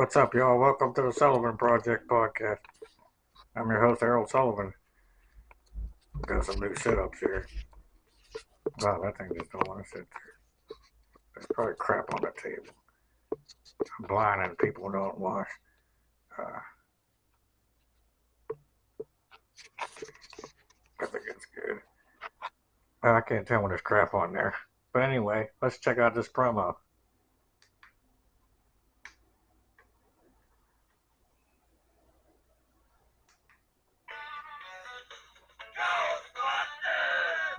What's up, y'all? Welcome to the Sullivan Project Podcast. I'm your host, Harold Sullivan. Got some new setups here. Wow, that thing just don't want to sit there. There's probably crap on the table. I'm blind and people don't wash. I think it's good. I can't tell when there's crap on there. But anyway, let's check out this promo.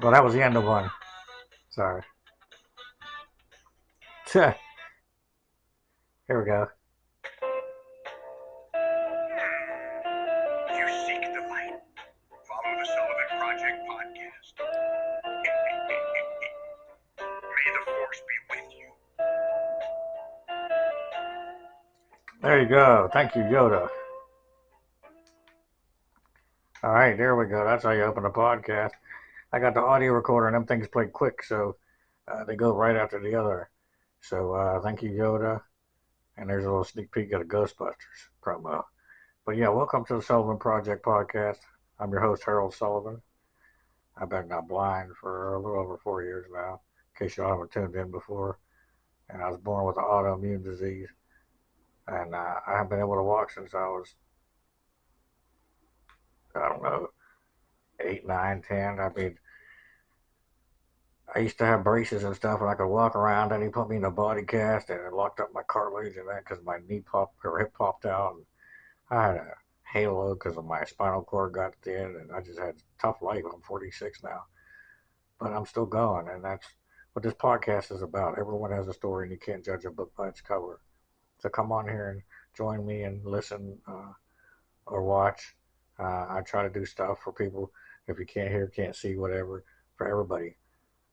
Well, that was the end of one. Sorry. Here we go. You seek the light. Follow the Sullivan Project Podcast. May the force be with you. There you go. Thank you, Yoda. All right, there we go. That's how you open a podcast. I got the audio recorder, and them things play quick, so they go right after the other. So thank you, Yoda. And there's a little sneak peek of the Ghostbusters promo. But yeah, welcome to the Sullivan Project Podcast. I'm your host, Harold Sullivan. I've been blind for a little over 4 years now, in case y'all haven't tuned in before. And I was born with an autoimmune disease. And I haven't been able to walk since I was, 8, 9, 10. I mean, I used to have braces and stuff, and I could walk around, and he put me in a body cast, and it locked up my cartilage and that because my hip popped out. And I had a halo because of my spinal cord got thin, and I just had a tough life. I'm 46 now, but I'm still going, and that's what this podcast is about. Everyone has a story, and you can't judge a book by its cover. So come on here and join me and listen or watch. I try to do stuff for people. If you can't hear, can't see, whatever, for everybody.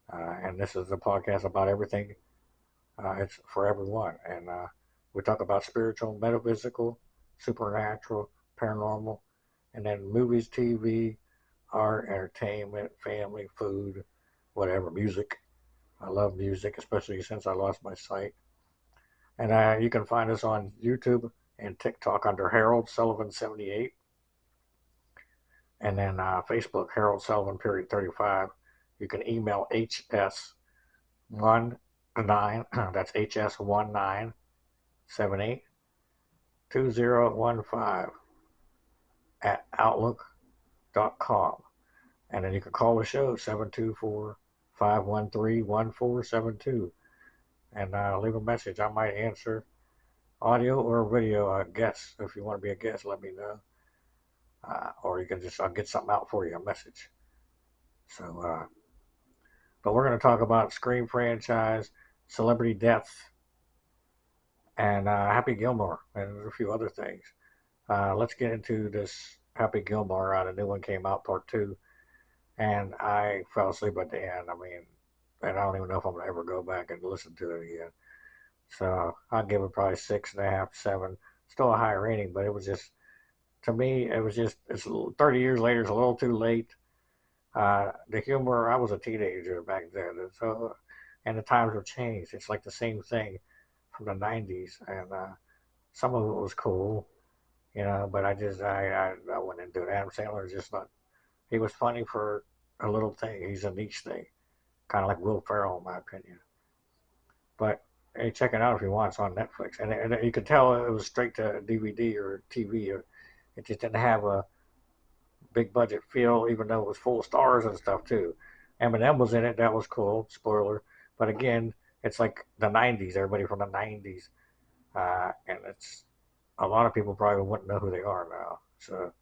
And this is a podcast about everything. It's for everyone. And we talk about spiritual, metaphysical, supernatural, paranormal, and then movies, TV, art, entertainment, family, food, whatever, music. I love music, especially since I lost my sight. And you can find us on YouTube and TikTok under Harold Sullivan 78. And then Facebook, Harold Sullivan, period 35. You can email HS19, that's HS1978 2015 at outlook.com. And then you can call the show 724-513-1472 and leave a message. I might answer audio or video guests. If you want to be a guest, let me know. Or you can I'll get something out for you, a message. So, but we're going to talk about Scream franchise, celebrity deaths, and Happy Gilmore, and a few other things. Let's get into this Happy Gilmore. The new one came out, part 2, and I fell asleep at the end. I mean, and I don't even know if I'm going to ever go back and listen to it again. So I'll give it probably 6.5, 7. Still a high rating, but it was just, to me, it's 30 years later, it's a little too late. The humor, I was a teenager back then, and the times have changed. It's like the same thing from the 90s, and some of it was cool, but I went into it. Adam Sandler is just not, he was funny for a little thing. He's a niche thing, kind of like Will Ferrell, in my opinion. But hey, check it out if you want. It's on Netflix, and you could tell it was straight to DVD or TV. It just didn't have a big budget feel, even though it was full of stars and stuff too. Eminem was in it. That was cool. Spoiler. But again, it's like the 90s. Everybody from the 90s. And it's a lot of people probably wouldn't know who they are now. So,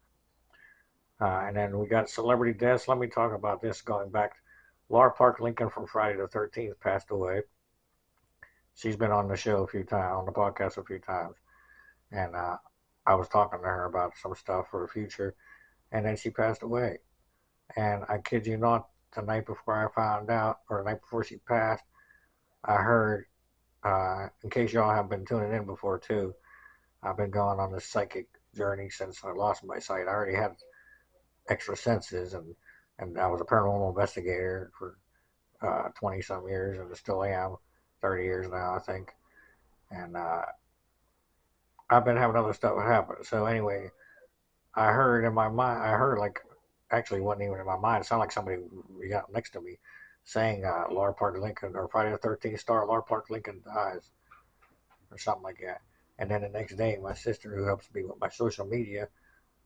and then we got celebrity deaths. Let me talk about this going back. Laura Park Lincoln from Friday the 13th passed away. She's been on the show a few times, on the podcast a few times. And I was talking to her about some stuff for the future. And then she passed away. And I kid you not, the night before I found out, or the night before she passed, I heard, in case y'all have been tuning in before too, I've been going on this psychic journey since I lost my sight. I already had extra senses, and I was a paranormal investigator for 20 some years, and I still am, 30 years now, I think. And I I've been having other stuff happen. So anyway, I heard in my mind, actually it wasn't even in my mind. It sounded like somebody got next to me saying Laura Park Lincoln or Friday the 13th star Laura Park Lincoln dies or something like that. And then the next day, my sister, who helps me with my social media,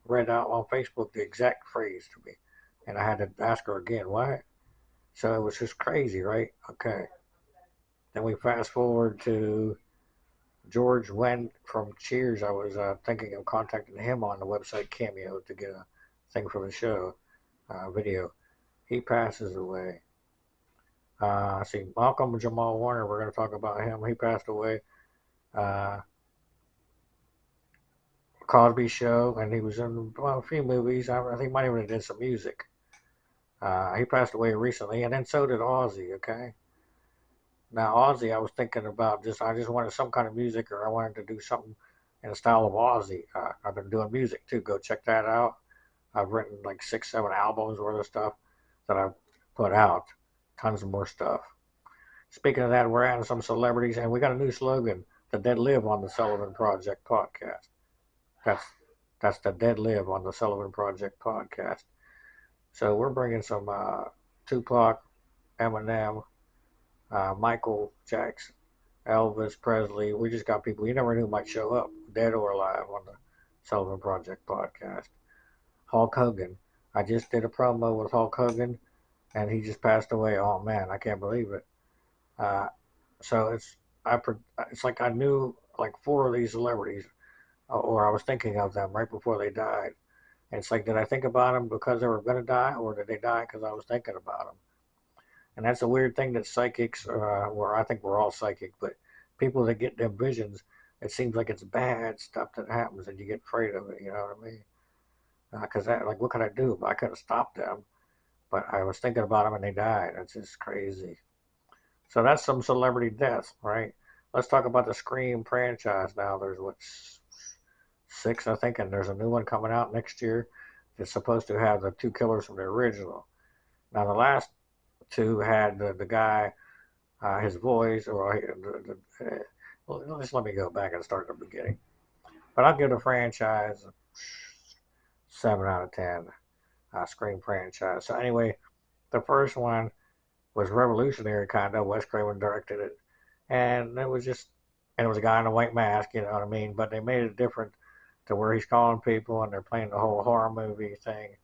read out on Facebook the exact phrase to me. And I had to ask her again, what? So it was just crazy, right? Okay. Then we fast forward to George Wendt from Cheers. I was thinking of contacting him on the website Cameo to get a thing for the show, video. He passes away. See, Malcolm Jamal Warner, we're going to talk about him. He passed away. Uh, Cosby Show, and he was in a few movies. I think he might even have did some music. He passed away recently, and then so did Ozzy, okay? Now, Ozzy, I was thinking about I just wanted some kind of music, or I wanted to do something in the style of Ozzy. I've been doing music too. Go check that out. I've written like 6, 7 albums worth of stuff that I've put out. Tons of more stuff. Speaking of that, we're adding some celebrities, and we got a new slogan: "The Dead Live on the Sullivan Project Podcast." That's the Dead Live on the Sullivan Project Podcast. So we're bringing some Tupac, Eminem, Michael Jackson, Elvis Presley. We just got people you never knew might show up, dead or alive, on the Sullivan Project Podcast. Hulk Hogan. I just did a promo with Hulk Hogan, and he just passed away. Oh man, I can't believe it. So it's like I knew like 4 of these celebrities, or I was thinking of them right before they died. And it's like, did I think about them because they were going to die, or did they die because I was thinking about them? And that's a weird thing that psychics, where I think we're all psychic, but people that get them visions, it seems like it's bad stuff that happens, and you get afraid of it. You know what I mean? Because like, what could I do? I couldn't stop them, but I was thinking about them, and they died. It's just crazy. So that's some celebrity deaths, right? Let's talk about the Scream franchise now. There's what, 6, I think, and there's a new one coming out next year that's supposed to have the 2 killers from the original. Now, the last 2 had the guy, his voice, or well, just let me go back and start at the beginning. But I'll give the franchise 7 out of 10. Scream franchise. So anyway, the first one was revolutionary, kind of. Wes Craven directed it, and it was a guy in a white mask, you know what I mean? But they made it different to where he's calling people, and they're playing the whole horror movie thing.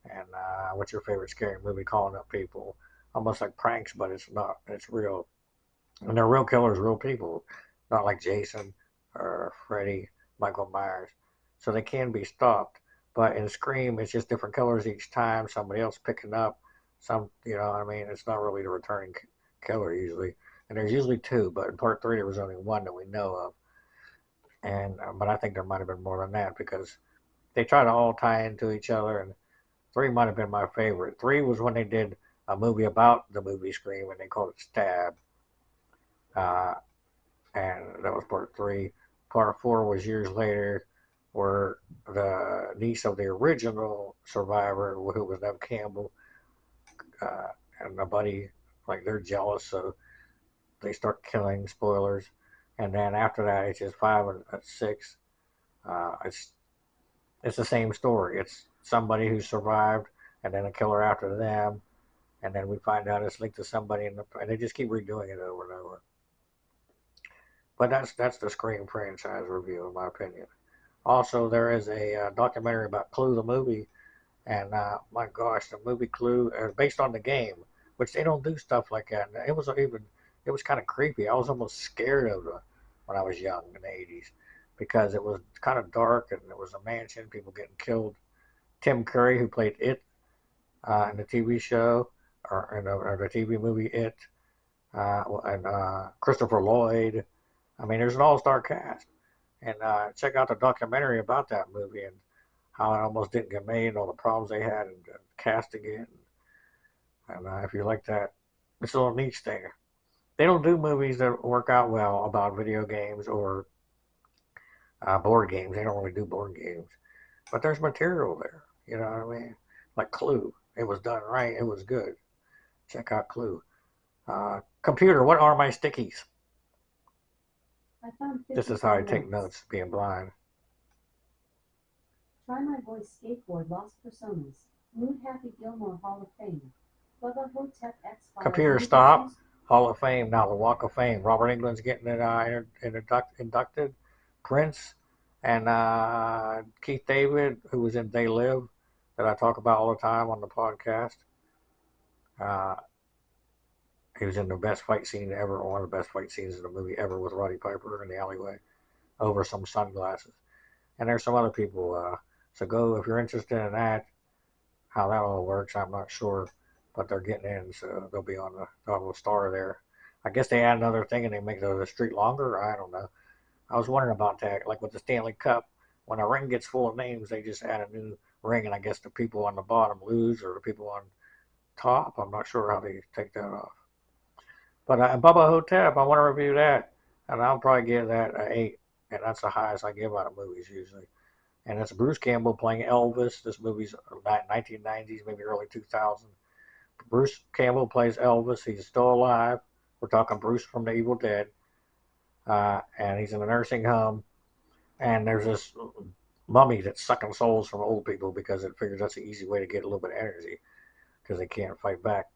And what's your favorite scary movie? Calling up people, almost like pranks, but it's not. It's real, and they're real killers, real people, not like Jason or Freddy, Michael Myers. So they can be stopped. But in Scream, it's just different killers each time. Somebody else picking up some. You know what I mean? It's not really the returning killer usually. And there's usually 2, but in part 3 there was only 1 that we know of. And but I think there might have been more than that because they try to all tie into each other. And 3 might have been my favorite. 3 was when they did a movie about the movie Scream, and they called it Stab. Uh, and that was part 3. Part 4 was years later, where the niece of the original survivor, who was Nev Campbell, uh, and a buddy, like they're jealous, so they start killing. Spoilers. And then after that, it's just 5 and 6. It's the same story. It's somebody who survived, and then a killer after them, and then we find out it's linked to somebody, and they just keep redoing it over and over. But that's the Scream franchise review, in my opinion. Also, there is a documentary about Clue the movie, and my gosh, the movie Clue is based on the game, which they don't do stuff like that. And it was kind of creepy. I was almost scared of it when I was young in the '80s because it was kind of dark and it was a mansion, people getting killed. Tim Curry, who played It in the TV show or the TV movie It, and Christopher Lloyd. I mean, there's an all-star cast. And check out the documentary about that movie and how it almost didn't get made, and all the problems they had in casting it. And if you like that, it's a little niche thing. They don't do movies that work out well about video games or board games. They don't really do board games. But there's material there. You know what I mean? Like Clue. It was done right. It was good. Check out Clue. Computer, what are my stickies? I found This is how I 54 take notes. notes, being blind. Try My Voice Skateboard Lost Personas. Mood Happy Gilmore Hall of Fame. Bubba Hotep X Files Computer, Movie stop. 2. Hall of Fame, now the Walk of Fame. Robert England's getting it inducted. Prince and Keith David, who was in They Live, that I talk about all the time on the podcast. Uh, he was in the best fight scene ever, one of the best fight scenes in the movie ever, with Roddy Piper in the alleyway over some sunglasses. And there's some other people. So go if you're interested in that. How that all works, I'm not sure, but they're getting in, so they'll be on the star there. I guess they add another thing and they make the street longer. I don't know. I was wondering about that, like with the Stanley Cup, when a ring gets full of names, they just add a new ring, and I guess the people on the bottom lose, or the people on top. I'm not sure how they take that off. But Bubba Hotep, I want to review that, and I'll probably give that an 8, and that's the highest I give out of movies usually. And it's Bruce Campbell playing Elvis. This movie's 1990s, maybe early 2000s. Bruce Campbell plays Elvis. He's still alive. We're talking Bruce from the Evil Dead. And he's in a nursing home. And there's this mummy that's sucking souls from old people because it figures that's an easy way to get a little bit of energy because they can't fight back.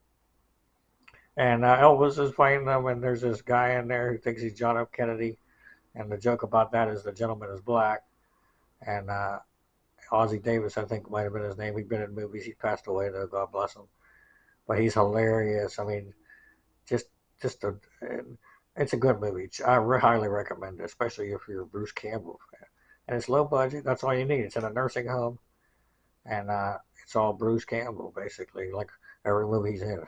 And Elvis is fighting them, and there's this guy in there who thinks he's John F. Kennedy. And the joke about that is the gentleman is black. And Ozzie Davis, I think, might have been his name. He'd been in movies. He passed away, though. God bless him. But he's hilarious. I mean, just just a it's a good movie. I highly recommend it, especially if you're a Bruce Campbell fan. And it's low budget. That's all you need. It's in a nursing home, and it's all Bruce Campbell basically, like every movie he's in.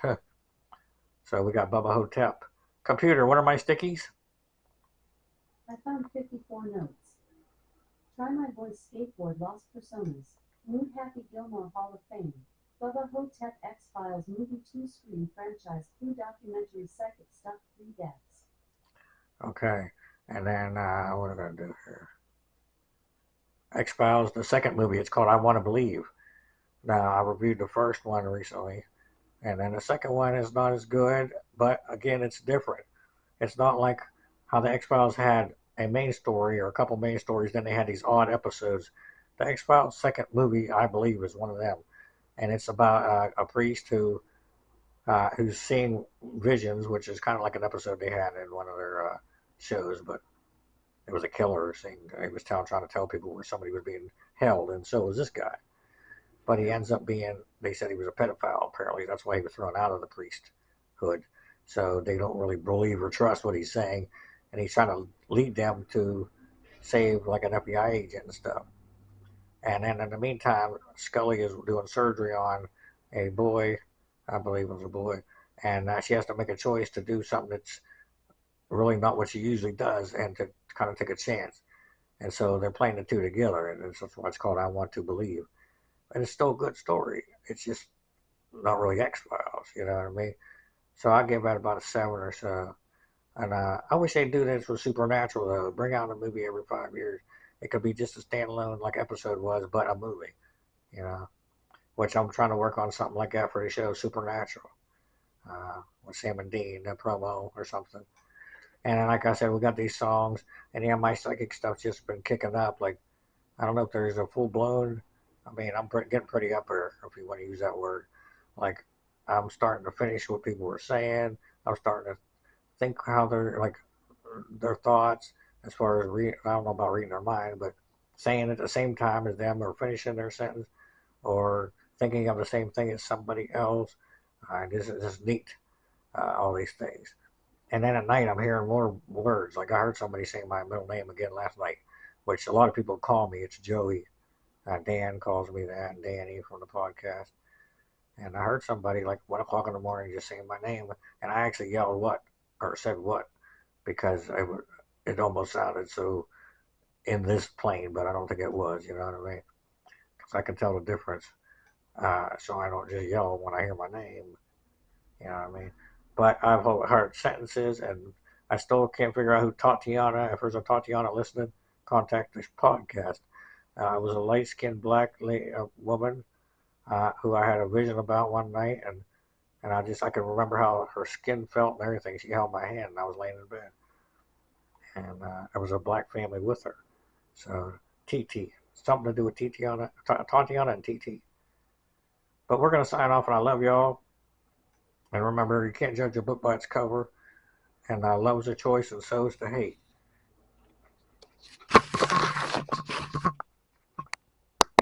So we got Bubba Hotep. Computer, what are my stickies? I found 54 notes. Try My Voice Skateboard Lost Personas. Mood Happy Gilmore Hall of Fame. Bubba Hotep X Files Movie 2 Scream Franchise Clue Documentary Psychic Stuff 3 Deaths. Okay, and then what am I gonna do here? X Files, the second movie. It's called I Want to Believe. Now I reviewed the first one recently, and then the second one is not as good, but again, it's different. It's not like how the X Files had a main story or a couple main stories, then they had these odd episodes. The X Files second movie, I believe, is one of them, and it's about a priest who's seeing visions, which is kind of like an episode they had in one of their shows, but it was a killer thing. He was trying to tell people where somebody was being held, and so was this guy. But he ends up being, they said he was a pedophile, apparently. That's why he was thrown out of the priesthood. So they don't really believe or trust what he's saying. And he's trying to lead them to save like an FBI agent and stuff. And then in the meantime, Scully is doing surgery on a boy, I believe it was a boy. And she has to make a choice to do something that's really not what she usually does and to kind of take a chance. And so they're playing the two together. And it's what's called I Want to Believe. And it's still a good story. It's just not really X Files, you know what I mean? So I give that about a 7 or so. And I wish they'd do this with Supernatural though. Bring out a movie every 5 years. It could be just a standalone like episode was, but a movie, you know. Which I'm trying to work on something like that for the show Supernatural, with Sam and Dean, a promo or something. And then, like I said, we got these songs, and yeah, my psychic stuff's just been kicking up. Like I don't know if there's a full blown. I mean, I'm getting pretty up there, if you want to use that word. Like, I'm starting to finish what people were saying. I'm starting to think how they're like their thoughts as far as I don't know about reading their mind, but saying at the same time as them or finishing their sentence or thinking of the same thing as somebody else. This is just neat. All these things. And then at night, I'm hearing more words. Like I heard somebody say my middle name again last night, which a lot of people call me. It's Joey. Dan calls me that, and Danny from the podcast. And I heard somebody like 1 o'clock in the morning just saying my name, and I actually yelled what or said what because it almost sounded so in this plane, but I don't think it was. You know what I mean? Because I can tell the difference. So I don't just yell when I hear my name. You know what I mean? But I've heard sentences, and I still can't figure out who Tatiana. If there's a Tatiana listening, contact this podcast. I was a light-skinned black woman who I had a vision about one night, and I can remember how her skin felt and everything. She held my hand, and I was laying in bed, and there was a black family with her. So TT, something to do with Tatiana and TT. But we're going to sign off, and I love y'all. And remember, you can't judge a book by its cover. And love's a choice, and so is the hate.